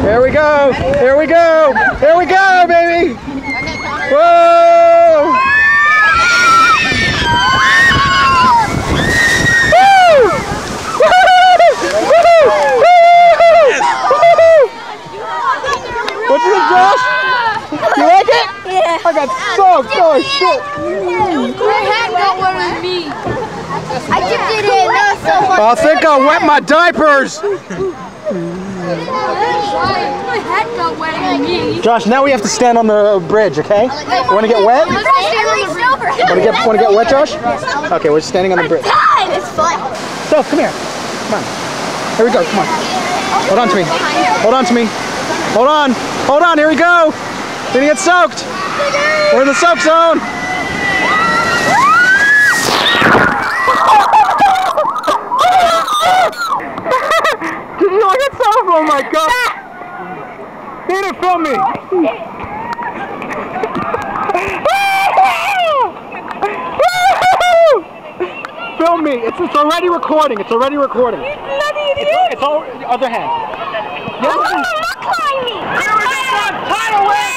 Here we go! Here we go! Here we go, baby! Whoa! What do you think, Josh? You like it? Yeah. I got soaked. Oh shit! My hat got wet on me. I dipped it in. That was so fun. I think I wet my diapers. My hat got wet on me. Josh, now we have to stand on the bridge, okay? You want to get wet? Want to get wet, Josh? Okay, we're standing on the bridge. It's fun. So, come here. Come on. Here we go. Come on. Hold on to me. Hold on to me. Hold on. Hold on. Here we go. We're gonna get soaked. We're in the soak zone. Did you get soaked? Oh my God. They didn't film me. Film me. It's already recording. It's already recording. It's all other hand. Yes. I'm not climbing. Tidal wave!